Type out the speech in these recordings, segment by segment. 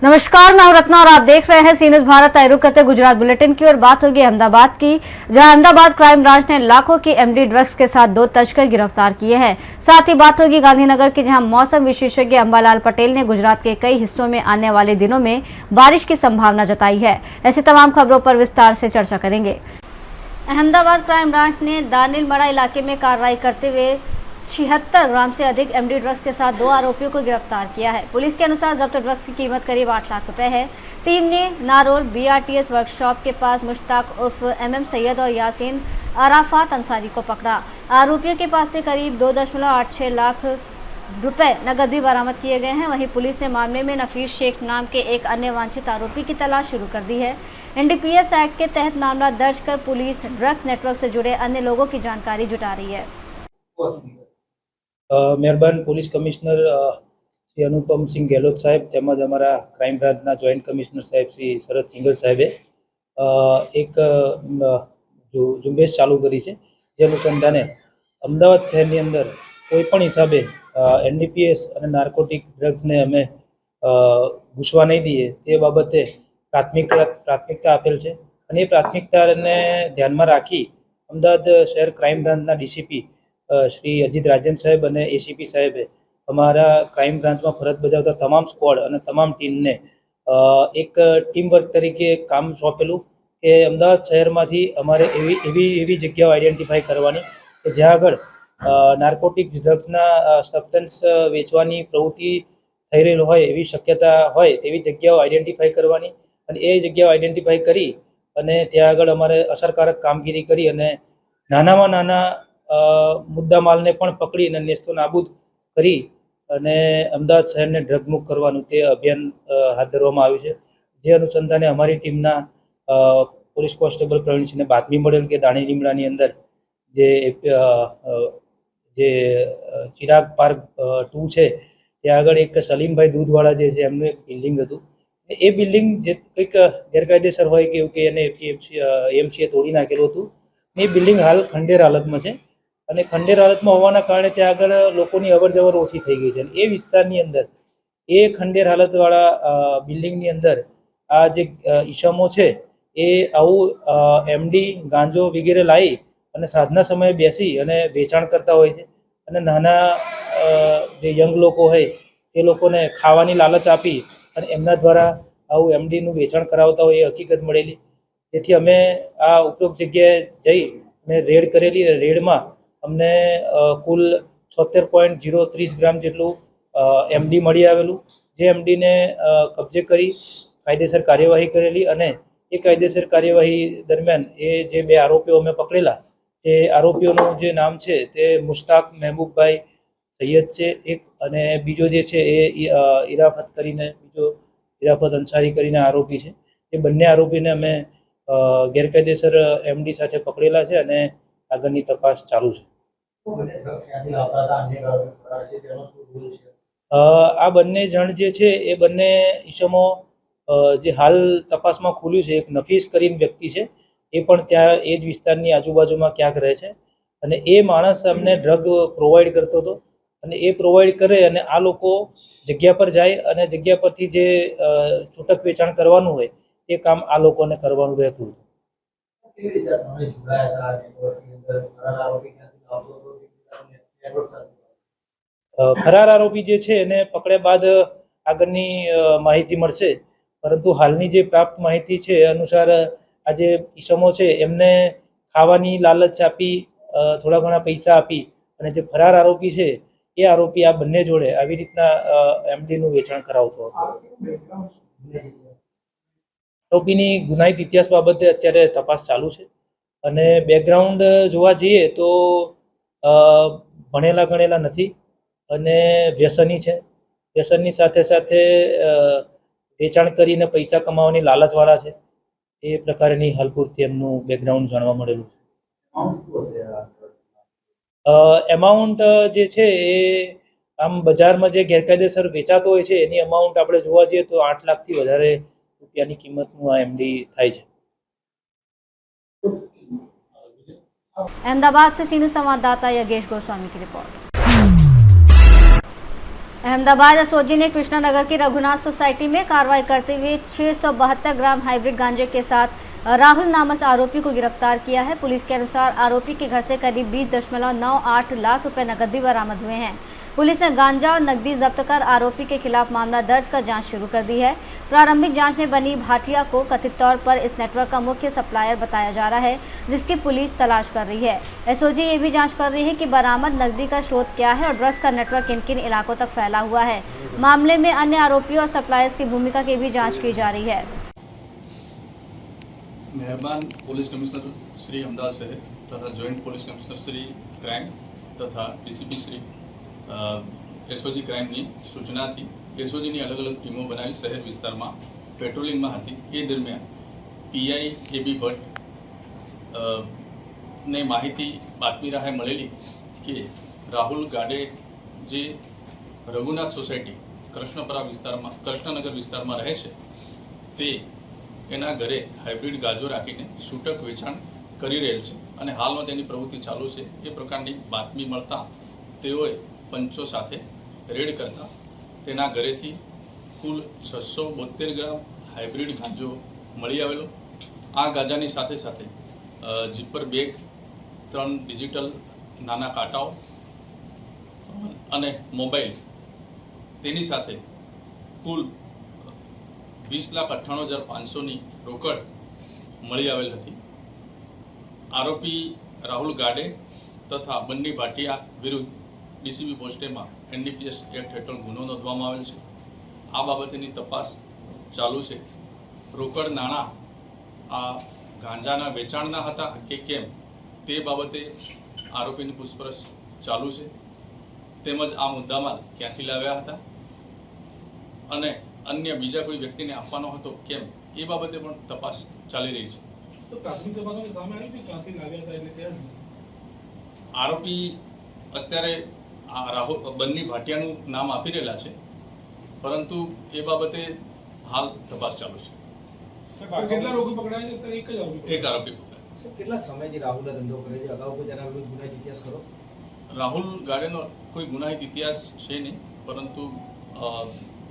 नमस्कार, मैं हूं रत्ना और आप देख रहे हैं सी न्यूज़ भारत। रुक करते गुजरात बुलेटिन की और बात होगी अहमदाबाद की, जहां अहमदाबाद क्राइम ब्रांच ने लाखों की एमडी ड्रग्स के साथ 2 तस्कर गिरफ्तार किए हैं। साथ ही बात होगी गांधीनगर की, जहां मौसम विशेषज्ञ अंबालाल पटेल ने गुजरात के कई हिस्सों में आने वाले दिनों में बारिश की संभावना जताई है। ऐसी तमाम खबरों पर विस्तार से चर्चा करेंगे। अहमदाबाद क्राइम ब्रांच ने दानिलमड़ा इलाके में कार्रवाई करते हुए 76 ग्राम से अधिक एमडी ड्रग्स के साथ 2 आरोपियों को गिरफ्तार किया है। पुलिस के अनुसार जब्त ड्रग्स की कीमत करीब 8 लाख रुपए है। टीम ने नारोल बीआरटीएस वर्कशॉप के पास मुश्ताक उर्फ एमएम सैयद और यासीन अराफात अंसारी को पकड़ा। आरोपियों के पास से करीब 2.86 लाख रुपए नकद भी बरामद किए गए हैं। वहीं पुलिस ने मामले में नफीस शेख नाम के एक अन्य वांछित आरोपी की तलाश शुरू कर दी है। एनडीपीएस एक्ट के तहत मामला दर्ज कर पुलिस ड्रग्स नेटवर्क से जुड़े अन्य लोगों की जानकारी जुटा रही है। મહેરબાન પોલીસ કમિશનર શ્રી અનુપમ સિંહ ગેહલોત સાહેબ તેમજ અમારા ક્રાઇમ બ્રાન્ચના જોઈન્ટ કમિશનર સાહેબ શ્રી શરદ સિંઘલ સાહેબે એક ઝુંબેશ ચાલુ કરી છે, જે અનુસંધાને અમદાવાદ શહેરની અંદર કોઈપણ હિસાબે એનડીપીએસ અને નાર્કોટિક ડ્રગ્સને અમે ઘૂસવા નહીં દઈએ તે બાબતે પ્રાથમિકતા આપેલ છે અને એ પ્રાથમિકતાને ધ્યાનમાં રાખી અમદાવાદ શહેર ક્રાઇમ બ્રાન્ચના ડીસીપી શ્રી અજીત રાજન સાહેબ અને એસીપી સાહેબે અમારા ક્રાઇમ બ્રાન્ચમાં ફરજ બજાવતા તમામ સ્ક્વોડ અને તમામ ટીમને એક ટીમ વર્ક તરીકે કામ સોંપેલું કે અમદાવાદ શહેરમાંથી અમારે એવી જગ્યાઓ આઈડેન્ટિફાઈ કરવાની કે જ્યાં આગળ નાર્કોટિક ડ્રગ્સના સબસ્ટન્સ વેચવાની પ્રવૃત્તિ થઈ રહેલી હોય એવી શક્યતા હોય તેવી જગ્યાઓ આઈડેન્ટિફાઈ કરવાની અને એ જગ્યાઓ આઈડેન્ટિફાઈ કરી અને ત્યાં આગળ અમારે અસરકારક કામગીરી કરી અને નાનામાં નાના મુદ્દા માલને પણ પકડીને નેસ્તો નાબૂદ કરી અને અમદાવાદ શહેરને ડ્રગ મુક્ત કરવાનું તે અભિયાન હાથ ધરવામાં આવ્યું છે। જે અનુસંધાને અમારી ટીમના પોલીસ કોન્સ્ટેબલ પ્રવીણસિંહને બાતમી મળેલ કે દાણીલીમડાની અંદર જે ચિરાગ પાર્ક 2 છે ત્યાં આગળ એક સલીમભાઈ દૂધવાળા જે છે એમનું એક બિલ્ડિંગ હતું। એ બિલ્ડિંગ જે કંઈક ગેરકાયદેસર હોય કે એવું કે એને એમસીએ તોડી નાખેલું હતું। એ બિલ્ડિંગ હાલ ખંડેર હાલતમાં છે અને ખંડેર હાલતમાં હોવાના કારણે ત્યાં આગળ લોકોની અવરજવર ઓછી થઈ ગઈ છે। અને એ વિસ્તારની અંદર એ ખંડેર હાલતવાળા બિલ્ડિંગની અંદર આ જે ઈસમો છે એ આવું એમડી ગાંજો વગેરે લાવી અને સાંજના સમયે બેસી અને વેચાણ કરતા હોય છે અને નાના જે યંગ લોકો હોય એ લોકોને ખાવાની લાલચ આપી અને એમના દ્વારા આવું એમડીનું વેચાણ કરાવતા હોય એ હકીકત મળેલી। તેથી અમે આ ઉપરોક્ત જગ્યાએ જઈ અને રેડ કરેલી। રેડમાં અમને કુલ 76.030 ગ્રામ જેટલું એમડી મળી આવેલું, જે એમડીને કબજે કરી કાયદેસર કાર્યવાહી કરેલી અને એ કાયદેસર કાર્યવાહી દરમિયાન એ જે 2 આરોપીઓ અમે પકડેલા એ આરોપીઓનું જે નામ છે તે મુશ્તાક મહેબૂબભાઈ સૈયદ છે એક, અને બીજો જે છે એ ઇરાફત કરીને બીજો ઇરાફત અંસારી કરીને આરોપી છે। એ બંને આરોપીને અમે ગેરકાયદેસર એમડી સાથે પકડેલા છે અને આગળની તપાસ ચાલુ છે। આ બંને જણ જે છે એ બંને ઈસમો જે હાલ તપાસમાં ખુલ્યું છે, એક નફીસ કરીને વ્યક્તિ છે એ પણ ત્યાં એ જ વિસ્તારની આજુબાજુમાં ક્યાંક રહે છે અને એ માણસ અમને ડ્રગ પ્રોવાઈડ કરતો હતો અને એ પ્રોવાઈડ કરે અને આ લોકો જગ્યા પર જાય અને જગ્યા પરથી જે છૂટક વેચાણ કરવાનું હોય એ કામ આ લોકોને કરવાનું રહેતું હતું। ફરાર આરોપી જે છે એને પકડ્યા બાદ આગળની માહિતી મળશે, પરંતુ હાલની જે પ્રાપ્ત માહિતી છે એ અનુસાર આ જે ઈસમો છે એમને ખાવાની લાલચ આપી થોડા ઘણા પૈસા આપી અને જે ફરાર આરોપી છે એ આરોપી આ બંને જોડે આવી રીતના એમડીનું વેચાણ કરાવતો હતો। આરોપીની ગુનાહિત ઇતિહાસ બાબતે અત્યારે તપાસ ચાલુ છે અને બેકગ્રાઉન્ડ જોવા જઈએ તો ભણેલા ગણેલા નથી અને વ્યસની છે। વ્યસનની સાથે સાથે વેચાણ કરીને પૈસા કમાવાની લાલચવાળા છે। એ પ્રકારની હાલ પૂરતી એમનું બેકગ્રાઉન્ડ જાણવા મળેલું છે। એમાઉન્ટ જે છે એ આમ બજારમાં જે ગેરકાયદેસર વેચાતો હોય છે એની અમાઉન્ટ આપણે જોવા જઈએ તો 8 લાખથી વધારે રૂપિયાની કિંમતનું આ એમડી થાય છે। अहमदाबाद से सीनियर संवाददाता योगेश गोस्वामी की रिपोर्ट। अहमदाबाद एसओजी ने कृष्णानगर की रघुनाथ सोसाइटी में कार्रवाई करते हुए 672 ग्राम हाइब्रिड गांजे के साथ राहुल नामक आरोपी को गिरफ्तार किया है। पुलिस के अनुसार आरोपी के घर से करीब 20.98 लाख रुपए नकद भी बरामद हुए हैं। पुलिस ने गांजा और नकदी जब्त कर आरोपी के खिलाफ मामला दर्ज कर जांच शुरू कर दी है। प्रारंभिक जांच में बनी भाटिया को कथित तौर पर इस नेटवर्क का मुख्य सप्लायर बताया जा रहा है, जिसकी पुलिस तलाश कर रही है। एसओजी ये भी जांच कर रही है कि बरामद नकदी का स्रोत क्या है और ड्रग्स का नेटवर्क किन किन इलाकों तक फैला हुआ है। मामले में अन्य आरोपियों और सप्लायर्स की भूमिका की भी जाँच की जा रही है। मेहरबान पुलिस कमिश्नर श्री अमदावाद शहर तथा joint police commissioner Shri crime तथा ડીસીપી શ્રી એસઓજી ક્રાઇમની સૂચનાથી એસઓજીની અલગ અલગ ટીમો બનાવી શહેર વિસ્તારમાં પેટ્રોલિંગમાં હતી। એ દરમિયાન પીઆઈ એબી ભટ્ટ ને માહિતી બાતમી રાહે મળેલી કે રાહુલ ગાડે જે રઘુનાથ સોસાયટી કૃષ્ણનગર વિસ્તારમાં રહે છે તે એના ઘરે હાઇબ્રિડ ગાજો રાખીને છૂટક વેચાણ કરી રહેલ છે અને હાલમાં તેની પ્રવૃત્તિ ચાલુ છે। એ પ્રકારની બાતમી મળતા તેઓએ પંચો સાથે રેડ કરતા તેના ઘરેથી કુલ 672 ગ્રામ હાઇબ્રિડ ગાંજો મળી આવેલો। આ ગાંજાની સાથે સાથે જીપર બેગ, 3 ડિજિટલ નાના કાંટાઓ અને મોબાઈલ, તેની સાથે કુલ 20,98,500ની રોકડ મળી આવેલ હતી। આરોપી રાહુલ ગાડે તથા બન્ની ભાટિયા વિરુદ્ધ ડીસીબી પોસ્ટેમાં એનડીપીએસ એક્ટ હેઠળ ગુનો નોંધવામાં આવેલ છે। આ બાબતેની તપાસ ચાલુ છે। રોકડ નાણાં આ ગાંજાના વેચાણના હતા કે કેમ તે બાબતે આરોપીની પૂછપરછ ચાલુ છે, તેમજ આ મુદ્દામાલ ક્યાંથી લાવ્યા હતા અને अन्य बीजा कोई व्यक्ति ने आपवानो हतो केम ए बाबते पण तपास चाली रही है। तो प्राथमिक तपासों के सामने आई कि क्यांथी लाव्या था એટલે કે आरोपी અત્યારે આ રાહુલ બન્ની ભાટિયાનું નામ આપી રહેલા છે, પરંતુ એ બાબતે હાલ તપાસ ચાલુ છે। સર કેટલા લોકો પકડાયા છે? અત્યારે એક જ આરોપી પકડાયા। સર કેટલા સમયથી રાહુલ ધંધો કરે છે? અગાઉ કોઈ તેના વિરુદ્ધ ગુનાહિત ઇતિહાસ ખરો? રાહુલ ગાડેનો કોઈ ગુનાહિત ઇતિહાસ છે નહીં, પરંતુ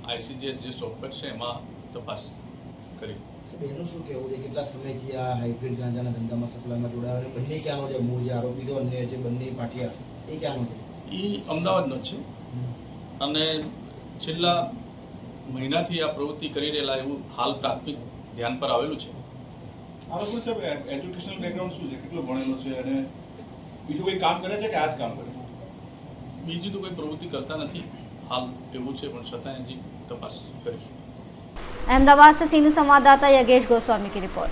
આઈસીજીએસ જે સોફ્ટવેર છે એમાં તપાસ કરી। એનું શું કહેવું છે? કેટલા સમયથી આ હાઇબ્રિડ ગાંજાના ધંધામાં સપ્લાયમાં જોડાયા અને બંને ક્યાંનો છે? મૂળ જે આરોપી તો અન્ય જે બંને પાટિયા એ ક્યાંનો છે? એ અમદાવાદનો જ છે અને છેલ્લા મહિનાથી આ પ્રવૃત્તિ કરી રહેલા એવું હાલ પ્રાથમિક ધ્યાન પર આવેલું છે। આરોપી સાહેબ એજ્યુકેશનલ બેકગ્રાઉન્ડ શું છે? કેટલો ભણેલો છે અને બીજું કોઈ કામ કરે છે કે આ જ કામ કરે? બીજી તો કોઈ પ્રવૃત્તિ કરતા નથી હાલ એવું છે, પણ છતાં હજી તપાસ કરીશું। अहमदाबाद से सीनियर संवाददाता योगेश गोस्वामी की रिपोर्ट।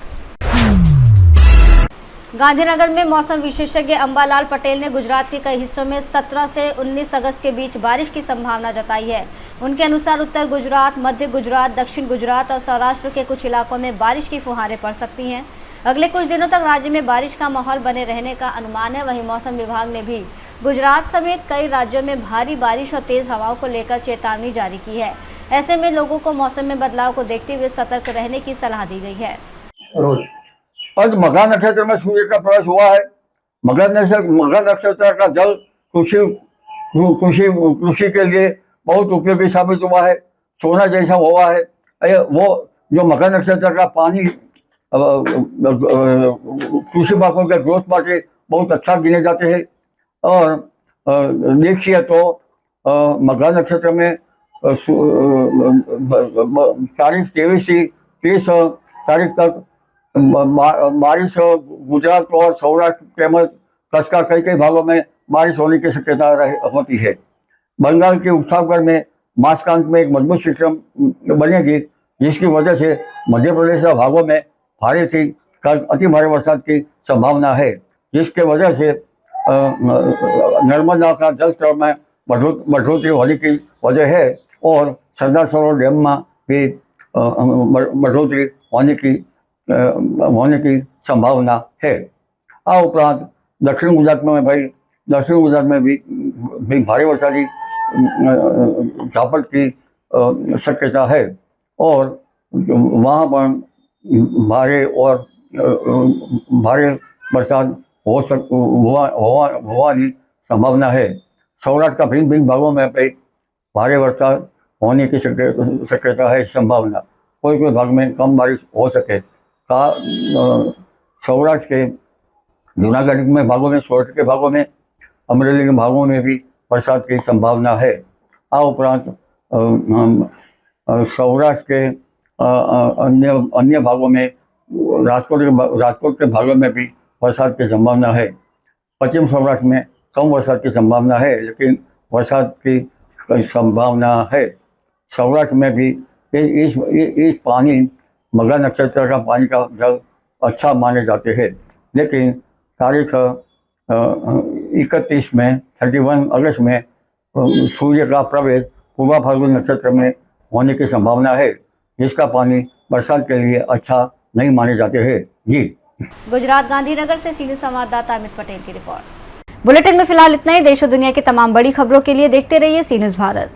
गांधीनगर में मौसम विशेषज्ञ अंबालाल पटेल ने गुजरात के कई हिस्सों में 17 से 19 अगस्त के बीच बारिश की संभावना जताई है। उनके अनुसार उत्तर गुजरात, मध्य गुजरात, दक्षिण गुजरात और सौराष्ट्र के कुछ इलाकों में बारिश की फुहारें पड़ सकती हैं। अगले कुछ दिनों तक राज्य में बारिश का माहौल बने रहने का अनुमान है। वहीं मौसम विभाग ने भी गुजरात समेत कई राज्यों में भारी बारिश और तेज हवाओं को लेकर चेतावनी जारी की है। ऐसे में लोगों को मौसम में बदलाव को देखते हुए सतर्क रहने की सलाह दी गई है। आज मघा नक्षत्र में सूर्य का प्रवेश हुआ है। मघा नक्षत्र का जल कृषि के लिए बहुत उपयोगी साबित हुआ है। सोना जैसा हुआ है। वो जो मघा नक्षत्र का पानी कृषि भागों के ग्रोथ में बहुत अच्छा गिने जाते हैं। और देखिए तो मघा नक्षत्र में तारीख 23 से 30 तारीख तक बारिश गुजरात और सौराष्ट्र तेमज कच्छ का कई भागों में बारिश होने की शक्यता होती है। बंगाल के उपसागर में मासकांत में एक मजबूत सिस्टम बनेगी, जिसकी वजह से मध्य प्रदेश के भागों में भारी से अति भारी बरसात की संभावना है, जिसके वजह से नर्मदा का जल स्तर में बढ़ोतरी होने की वजह है और सरदार सरोवर डैम में भी बढ़ोतरी होने की संभावना है। आ उपरांत दक्षिण गुजरात में भी भारी वर्षा की झापट की शक्यता है और वहाँ पर भारी बरसात होने की संभावना है। सौराष्ट्र का भिन्न भागों में भी भारी वर्षा होने की शक्यता है, संभावना। कोई कोई भाग में कम बारिश हो सके। सौराष्ट्र के जूनागढ़ में भागों में, सूरत के भागों में, अमरेली के भागों में भी बरसात की संभावना है। आ उपरांत सौराष्ट्र के अन्य भागों में, राजकोट के भागों में भी बरसात की संभावना है। पश्चिम सौराष्ट्र में कम बरसात की संभावना है, लेकिन बरसात की संभावना है। सौराष्ट्र में भी इस पानी, मघा नक्षत्र का पानी का जल अच्छा माने जाते हैं, लेकिन तारीख 31 में 31 अगस्त में सूर्य का प्रवेश पूर्वा फाल्गुन नक्षत्र में होने की संभावना है, जिसका पानी बरसात के लिए अच्छा नहीं माने जाते हैं। जी। गुजरात गांधीनगर से सीनियर संवाददाता अमित पटेल की रिपोर्ट। बुलेटिन में फिलहाल इतना ही। देश और दुनिया की तमाम बड़ी खबरों के लिए देखते रहिए सी न्यूज़ भारत।